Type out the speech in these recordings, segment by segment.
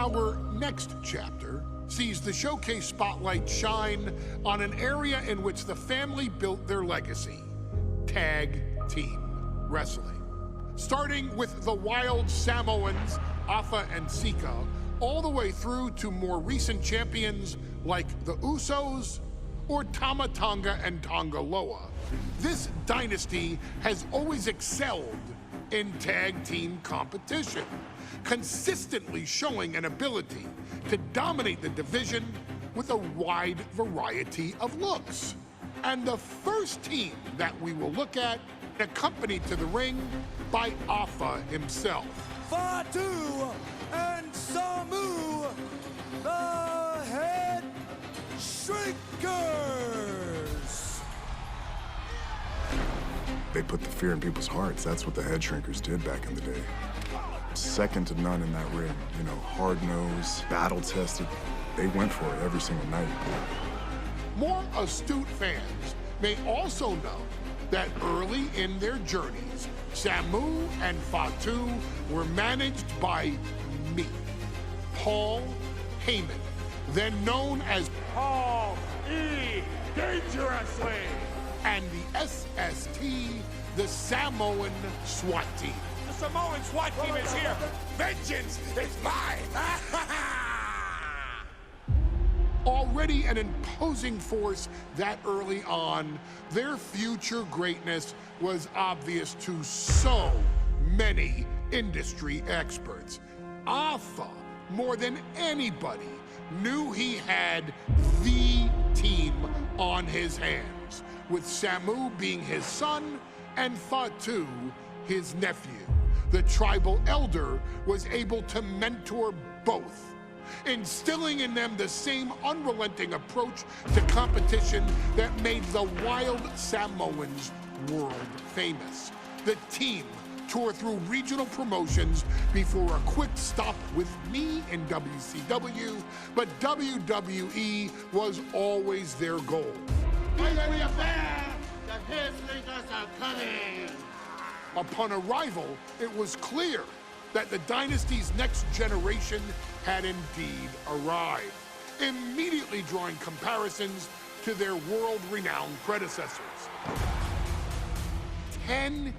Our next chapter sees the showcase spotlight shine on an area in which the family built their legacy: tag team wrestling. Starting with the wild Samoans, Afa and Sika, all the way through to more recent champions like the Usos or Tama Tonga and Tonga Loa. This dynasty has always excelled in tag team competition, consistently showing an ability to dominate the division with a wide variety of looks. And the first team that we will look at, accompanied to the ring by Afa himself. Fatu and Samu, the Head Shrinkers. They put the fear in people's hearts. That's what the Head Shrinkers did back in the day. Second to none in that ring. You know, hard-nosed, battle-tested. They went for it every single night. More astute fans may also know that early in their journeys, Samu and Fatu were managed by me, Paul Heyman, then known as Paul E. Dangerously, and the SST, the Samoan SWAT team. The Samoan SWAT team is here. Vengeance is mine! Already an imposing force that early on, their future greatness was obvious to so many industry experts. Afa, more than anybody, knew he had the team on his hands, with Samu being his son and Fatu his nephew. The tribal elder was able to mentor both, instilling in them the same unrelenting approach to competition that made the wild Samoans world famous. The team toured through regional promotions before a quick stop with me in WCW, but WWE was always their goal. Upon arrival, it was clear that the dynasty's next generation had indeed arrived, immediately drawing comparisons to their world-renowned predecessors. 10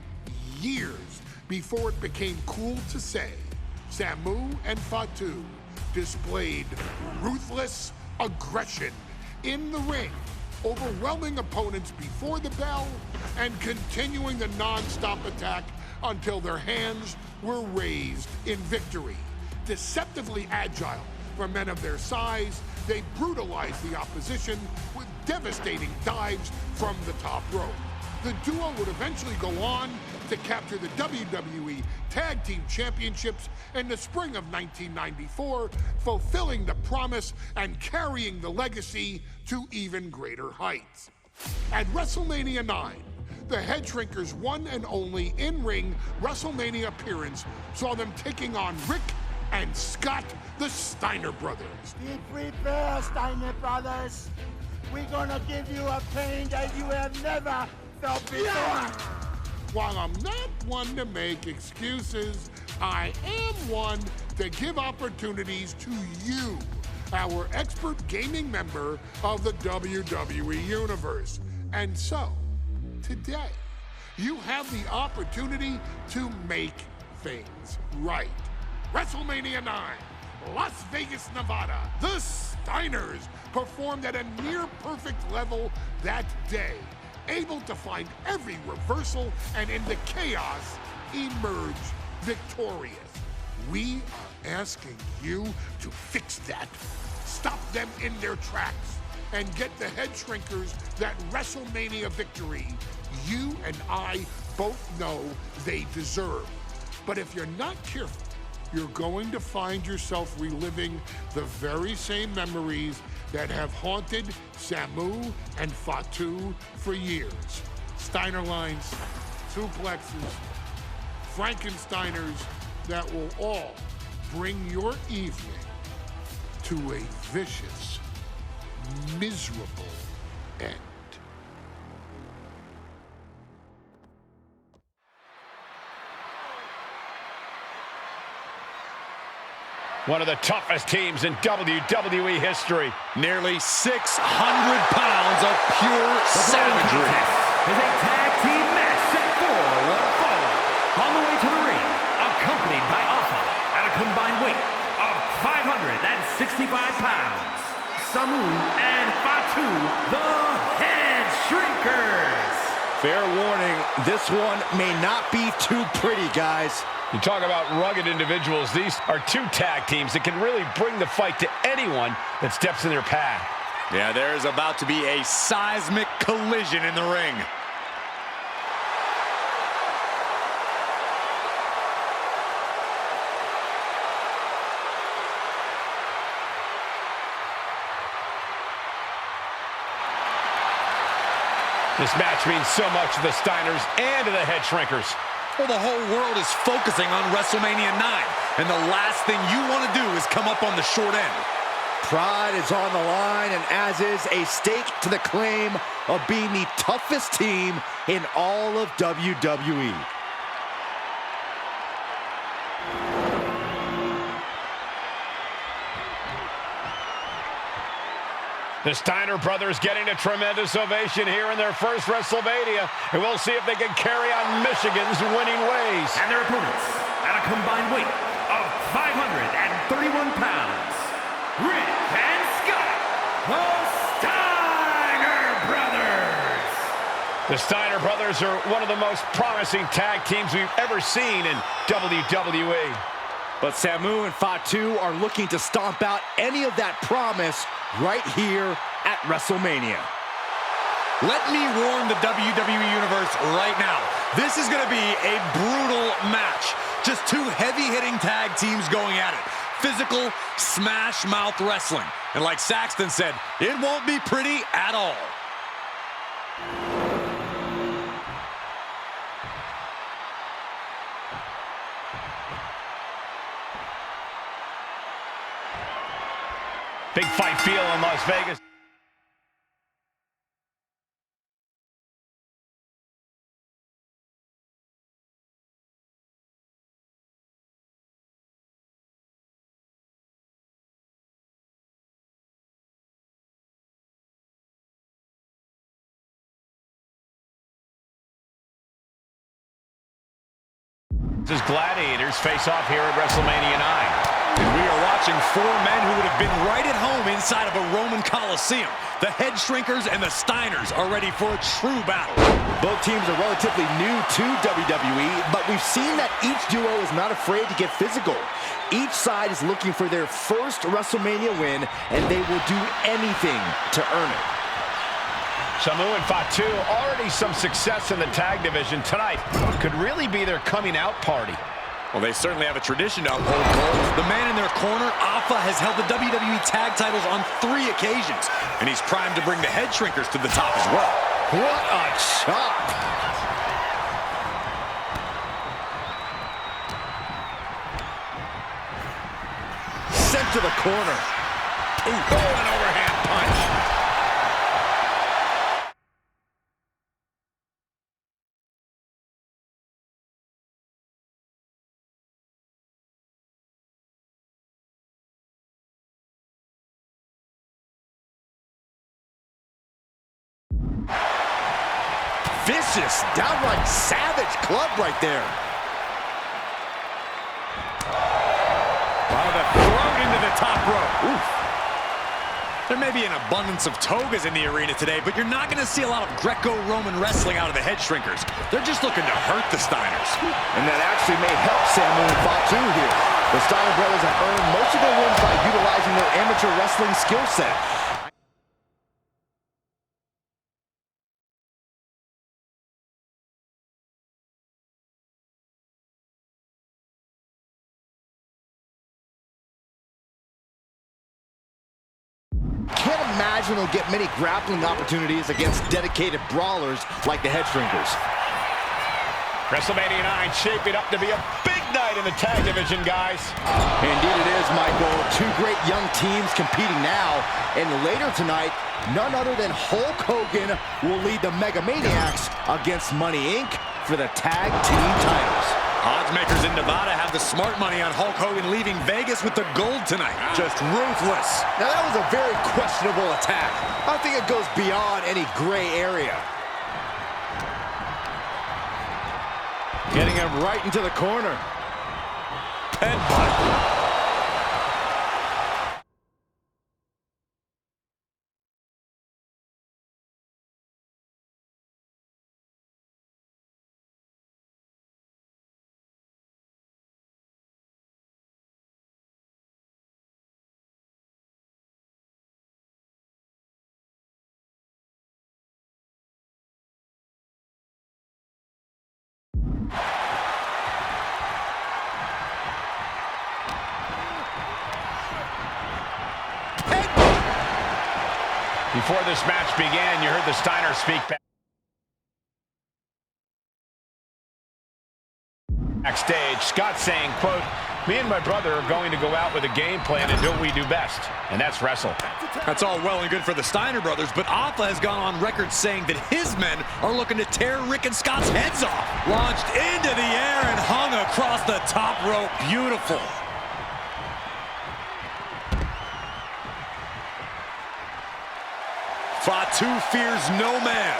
years before it became cool to say, Samu and Fatu displayed ruthless aggression in the ring, overwhelming opponents before the bell and continuing the non-stop attack until their hands were raised in victory. Deceptively agile for men of their size, they brutalized the opposition with devastating dives from the top rope. The duo would eventually go on to capture the WWE Tag Team Championships in the spring of 1994, fulfilling the promise and carrying the legacy to even greater heights. At WrestleMania 9, the Head Shrinkers' one and only in-ring WrestleMania appearance saw them taking on Rick and Scott, the Steiner brothers. Be prepared, Steiner brothers. We're gonna give you a pain that you have never felt before. While I'm not one to make excuses, I am one to give opportunities to you, our expert gaming member of the WWE Universe. And so, today, you have the opportunity to make things right. WrestleMania 9, Las Vegas, Nevada. The Steiners performed at a near-perfect level that day, able to find every reversal and in the chaos emerge victorious. We are asking you to fix that, stop them in their tracks, and get the Head Shrinkers that WrestleMania victory you and I both know they deserve. But if you're not careful, you're going to find yourself reliving the very same memories that have haunted Samu and Fatu for years. Steiner lines, suplexes, Frankensteiners that will all bring your evening to a vicious, miserable end. One of the toughest teams in WWE history. Nearly 600 pounds of pure savagery. Is a tag team match set for one fall. On the way to the ring, accompanied by Alpha at a combined weight of 565 pounds. Samu and Fatu, the Head Shrinkers. Fair warning, this one may not be too pretty, guys. You talk about rugged individuals. These are two tag teams that can really bring the fight to anyone that steps in their path. Yeah, there's about to be a seismic collision in the ring. This match means so much to the Steiners and to the Head Shrinkers. Well, the whole world is focusing on WrestleMania 9, and the last thing you want to do is come up on the short end. Pride is on the line, and as is a stake to the claim of being the toughest team in all of WWE. The Steiner brothers getting a tremendous ovation here in their first WrestleMania, and we'll see if they can carry on Michigan's winning ways. And their opponents, at a combined weight of 531 pounds, Rick and Scott, the Steiner brothers. The Steiner brothers are one of the most promising tag teams we've ever seen in WWE. But Samu and Fatu are looking to stomp out any of that promise right here at WrestleMania. Let me warn the WWE Universe right now. This is going to be a brutal match. Just two heavy-hitting tag teams going at it. Physical, smash-mouth wrestling. And like Saxton said, it won't be pretty at all. Big fight feel in Las Vegas. This is Gladiators face off here at WrestleMania 9. And we are watching four men who would have been right at home inside of a Roman Coliseum. The Head Shrinkers and the Steiners are ready for a true battle. Both teams are relatively new to WWE, but we've seen that each duo is not afraid to get physical. Each side is looking for their first WrestleMania win, and they will do anything to earn it. Samu and Fatu, already some success in the tag division tonight. Could really be their coming out party. Well, they certainly have a tradition to uphold, Cole. The man in their corner, Alpha, has held the WWE tag titles on 3 occasions, and he's primed to bring the Head Shrinkers to the top as well. What a chop! Sent to the corner. Ooh, oh, an overhand punch. Vicious, downright savage club right there. By the throat into the top rope. Oof. There may be an abundance of togas in the arena today, but you're not going to see a lot of Greco-Roman wrestling out of the Head Shrinkers. They're just looking to hurt the Steiners. And that actually may help Samu and Fatu here. The Steiner brothers have earned most of their wins by utilizing their amateur wrestling skill set. Can't imagine they'll get many grappling opportunities against dedicated brawlers like the Head Shrinkers. WrestleMania 9 shaping up to be a big night in the tag division, guys. Indeed it is, Michael. Two great young teams competing now. And later tonight, none other than Hulk Hogan will lead the Mega Maniacs against Money Inc. for the tag team titles. Oddsmakers in Nevada have the smart money on Hulk Hogan leaving Vegas with the gold tonight. Just ruthless. Now that was a very questionable attack. I think it goes beyond any gray area. Getting him right into the corner. Headbutt. Before this match began, you heard the Steiner speak backstage. Scott saying, quote, "Me and my brother are going to go out with a game plan and do what we do best, and that's wrestle." That's all well and good for the Steiner brothers, but Alpha has gone on record saying that his men are looking to tear Rick and Scott's heads off. Launched into the air and hung across the top rope. Beautiful. Fatu fears no man.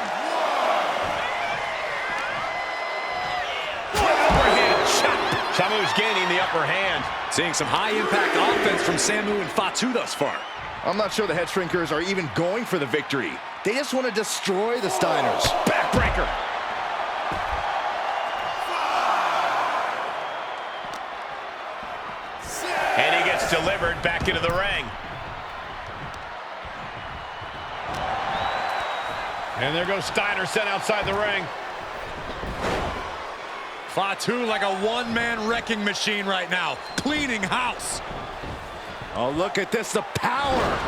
Overhand shot. Samu's gaining the upper hand. Seeing some high-impact offense from Samu and Fatu thus far. I'm not sure the Head Shrinkers are even going for the victory. They just want to destroy the Steiners. Backbreaker. And he gets delivered back into the ring. And there goes Steiner, sent outside the ring. Fatu like a one-man wrecking machine right now, cleaning house. Oh, look at this, the power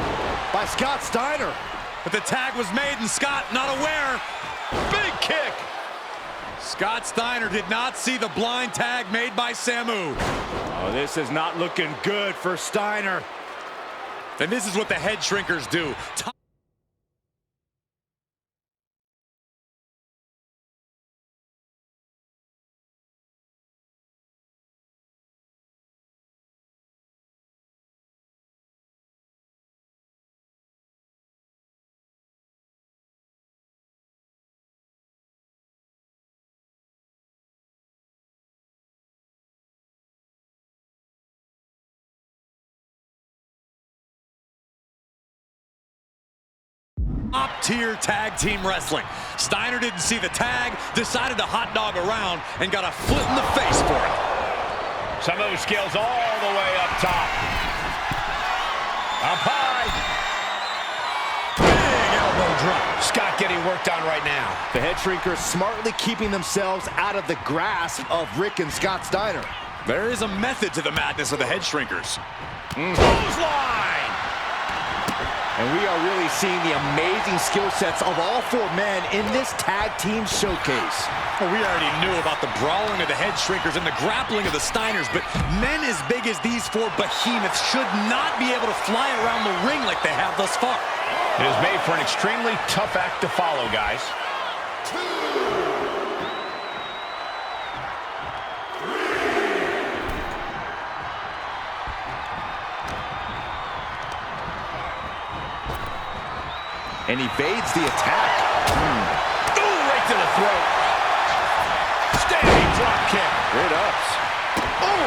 by Scott Steiner. But the tag was made and Scott not aware. Big kick. Scott Steiner did not see the blind tag made by Samu. Oh, this is not looking good for Steiner. And this is what the Head Shrinkers do. Top-tier tag team wrestling. Steiner didn't see the tag, decided to hot dog around, and got a foot in the face for it. Samu scales all the way up top. Up high. Big elbow drop. Scott getting worked on right now. The Head Shrinkers smartly keeping themselves out of the grasp of Rick and Scott Steiner. There is a method to the madness of the Head Shrinkers. Clothesline. And we are really seeing the amazing skill sets of all four men in this tag team showcase. Well, we already knew about the brawling of the Head Shrinkers and the grappling of the Steiners, but men as big as these four behemoths should not be able to fly around the ring like they have thus far. It is made for an extremely tough act to follow, guys. 2, 3. And evades the attack. Ooh, right to the throat. Standing drop kick. Great ups. Oh,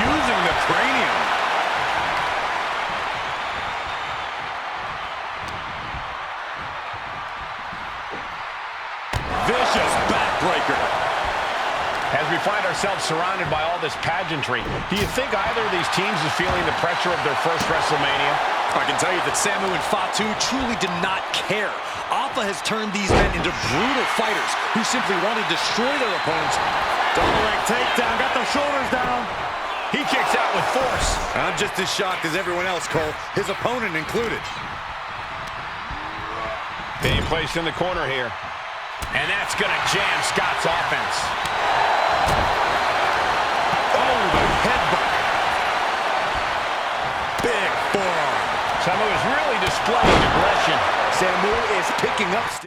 Using the cranium. Vicious backbreaker. as we find ourselves surrounded by all this pageantry, do you think either of these teams is feeling the pressure of their first WrestleMania? I can tell you that Samu and Fatu truly did not care. Alpha has turned these men into brutal fighters who simply want to destroy their opponents. Double leg takedown, got the shoulders down. He kicks out with force. I'm just as shocked as everyone else, Cole, his opponent included. Being placed in the corner here. And that's going to jam Scott's offense. Oh, the headbutt. Big forearm. Samu is really displaying aggression. Samu is picking up.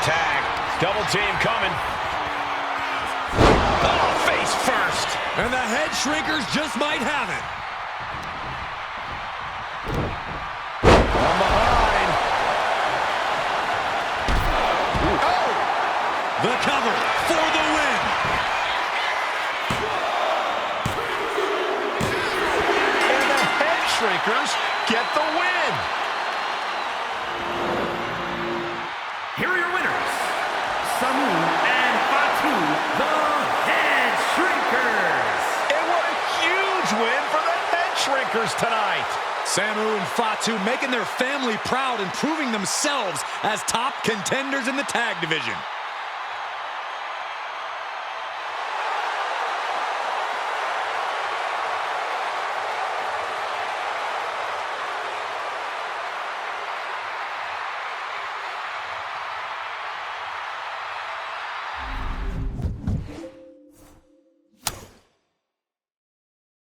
Tag. Double team coming. Oh, face first. And the head shrinkers just might have it. From behind. Oh! The cover for the win. And the head shrinkers get the win. Here are your winners, Samu and Fatu, the Head Shrinkers. And what a huge win for the Head Shrinkers tonight. Samu and Fatu making their family proud and proving themselves as top contenders in the tag division.